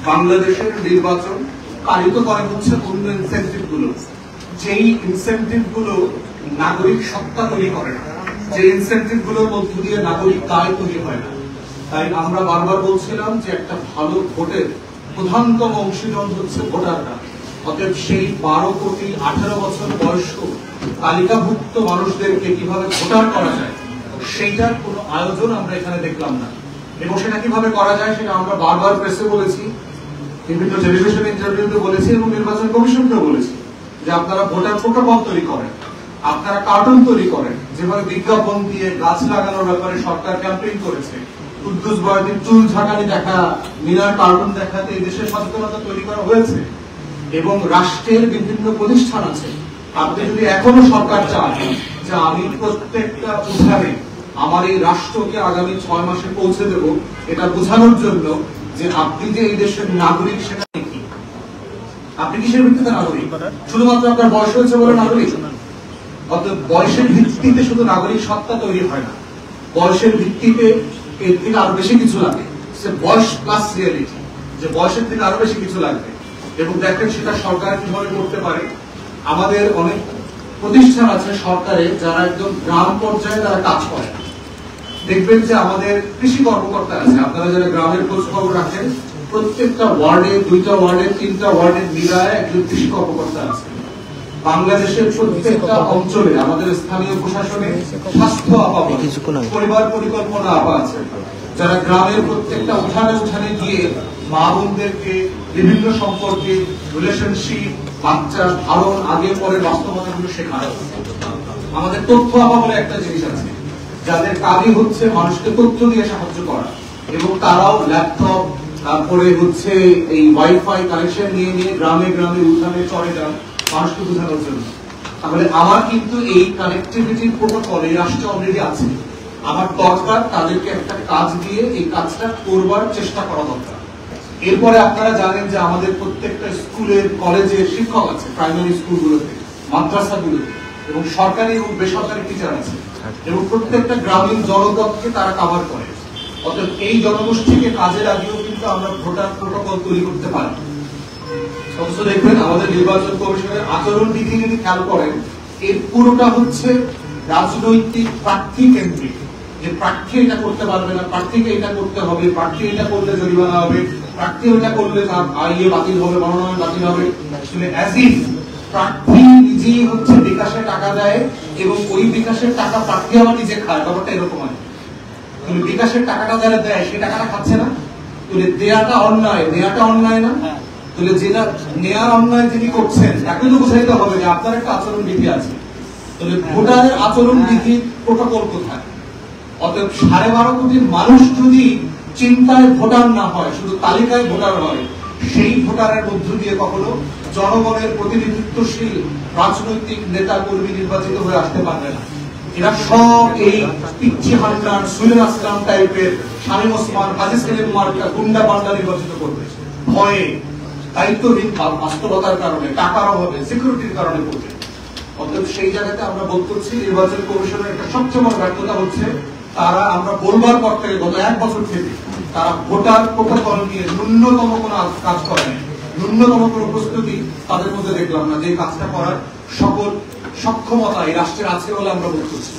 বাংলাদেশের নির্বাচন পালিত করে হচ্ছে অন্য ইনসেন্টিভ গুলো, যেই ইনসেন্টিভ গুলো নাগরিক সত্তা তৈরি করে না, যে ইনসেন্টিভ গুলোর মধ্য দিয়ে নাগরিক দায় তৈরি হয় না। তাই আমরা বারবার বলছিলাম যে একটা ভালো ভোটের প্রধানতম অংশীদার হচ্ছে ভোটাররা। অতএব সেই 12,18 বছর বয়স্ক তালিকাভুক্ত মানুষদেরকে কিভাবে ভোটার করা যায় সেইটার কোনো আয়োজন আমরা এখানে দেখলাম না। এবং সেটা কিভাবে করা যায় সেটা আমরা বারবার প্রেসে বলেছি, বিভিন্ন টেলিভিশন ইন্টারভিউতে বলেছি এবং নির্বাচন কমিশনকেও বলেছি যে আপনারা ভোটার প্রোটোকল তৈরি করেন, আপনারা কার্টুন তৈরি করেন, যেভাবে বিজ্ঞাপন দিয়ে গাছ লাগানোর ব্যাপারে সরকার ক্যাম্পেইন করেছে, কুদ্দুস বয়াতির চুল ঝাঁকানি দেখা, মিনার কার্টুন দেখাতে এই দেশের সচেতনতা তৈরি করা হয়েছে। এবং রাষ্ট্রের বিভিন্ন প্রতিষ্ঠান আছে, আপনি যদি এখনো সরকার চান যে আমি প্রত্যেকটা উঠানে আমার এই রাষ্ট্রকে আগামী 6 মাসে পৌঁছে দেব, এটা বোঝানোর জন্য যে আপনি যে এই দেশের নাগরিক সেটা কি, আপনি কিসের ভিত্তিতে নাগরিক? শুধুমাত্র আপনার বয়স হয়েছে বলে নাগরিক? অর্থাৎ বয়সের ভিত্তিতে শুধু নাগরিক সত্তা তৈরি হয় না, বয়সের ভিত্তিতে এর থেকে আরো বেশি কিছু লাগে। সে বয়স প্লাস রিয়েলিটি, যে বয়সের থেকে আরো বেশি কিছু লাগবে। এবং দেখেন সেটা সরকার কিভাবে করতে পারে। আমাদের অনেক প্রতিষ্ঠান আছে সরকারে যারা একদম গ্রাম পর্যায়ে তারা কাজ করে। দেখবেন যে আমাদের কৃষি কর্মকর্তা আছে, আপনারা যারা গ্রামের খোঁজ খবর রাখেন, প্রত্যেকটা ওয়ার্ডে, 2টা ওয়ার্ডে, 3টা ওয়ার্ডে মিলায় একজন কৃষি কর্মকর্তা আছে। বাংলাদেশের প্রত্যেকটা অঞ্চলে আমাদের স্থানীয় প্রশাসনে স্বাস্থ্য আপা, পরিবার পরিকল্পনা আপা আছে, যারা গ্রামের প্রত্যেকটা উঠানে উঠানে গিয়ে মা বোনদেরকে বিভিন্ন সম্পর্কে, রিলেশনশিপ, বাচ্চা ধারণ, আগে পরে বাস্তবতাগুলো শেখানো। আমাদের তথ্য আপা বলে একটা জিনিস আছে, যাদের কাজই হচ্ছে মানুষকে তথ্য দিয়ে সাহায্য করা, এবং তারাও ল্যাপটপ, তারপরে হচ্ছে এই ওয়াইফাই কানেকশন নিয়ে নিয়ে গ্রামে গ্রামে উঠানে চড়ে যান মানুষকে বোঝানোর জন্য। তাহলে আমার কিন্তু এই কানেক্টিভিটির প্রোটোকল এই রাষ্ট্রে অলরেডি আছে। আমার দরকার তাদেরকে একটা কাজ দিয়ে এই কাজটা করবার চেষ্টা করা দরকার। এরপরে আপনারা জানেন যে আমাদের প্রত্যেকটা স্কুলের কলেজে শিক্ষক আছে, প্রাইমারি স্কুলগুলোতে, মাদ্রাসাগুলোতে, এবং সরকারি এবং বেসরকারি টিচার আছে, এবং প্রত্যেকটা গ্রামীণ জনপদকে তারা কভার করে। অর্থাৎ এই জনগোষ্ঠীকে কাজে লাগিয়েও কিন্তু আমরা ভোটার প্রোটোকল তৈরি করতে পারি। অথচ দেখবেন আমাদের নির্বাচন কমিশনের আচরণ বিধি যদি খেয়াল করেন, এর পুরোটা হচ্ছে রাজনৈতিক প্রার্থী কেন্দ্রিক, যে প্রার্থী এটা করতে পারবে না, প্রার্থীকে এটা করতে হবে, প্রার্থী এটা করলে জরিমানা হবে, প্রার্থী এটা করলে ইয়ে বাতিল হবে, মনোনয়ন বাতিল হবে। প্রার্থী নিজেই হচ্ছে বিকাশে টাকা দেয় এবং ওই বিকাশের টাকা প্রার্থী আবার নিজে খায়, ব্যাপারটা এরকম হয়। তুমি বিকাশের টাকাটা যারা দেয় সেই টাকাটা খাচ্ছে না, তুমি দেয়াটা অন্যায়, নেয়াটা অন্যায় না? তাহলে যেটা নেয়ার অন্যায় যিনি করছেন তাকে তো বুঝাইতে হবে যে আপনার একটা আচরণ বিধি আছে। তাহলে ভোটারের আচরণ বিধির প্রোটোকল কোথায়? অতএব 12.5 কোটি মানুষ যদি চিন্তায় ভোটার না হয়, শুধু তালিকায় ভোটার হয়, সেই ভোটারের মধ্য দিয়ে কখনো জনগণের প্রতিনিধিত্বশীল রাজনৈতিক নেতা কর্মী নির্বাচিত হয়ে আসতে পারবে না। এরা সব এই পিচ্ছি হান্নান, সুলেমান আসলাম টাইপের, শামীম ওসমান, হাজি সেলিম মার্কা গুন্ডা পান্ডা নির্বাচিত করবে, ভয়ে, দায়িত্বহীন বাস্তবতার কারণে, টাকার অভাবে, সিকিউরিটির কারণে করবে। অতএব সেই জায়গাতে আমরা বোধ করছি নির্বাচন কমিশনের একটা সবচেয়ে বড় ব্যর্থতা হচ্ছে, তারা আমরা বলবার পর থেকে গত 1 বছর থেকে তারা ভোটার প্রোটোকল নিয়ে ন্যূনতম কোনো কাজ করেনি, ন্যূনতম কোনো প্রস্তুতি তাদের মধ্যে দেখলাম না, যে কাজটা করার সকল সক্ষমতা এই রাষ্ট্রের আছে বলে আমরা বোধ করছি।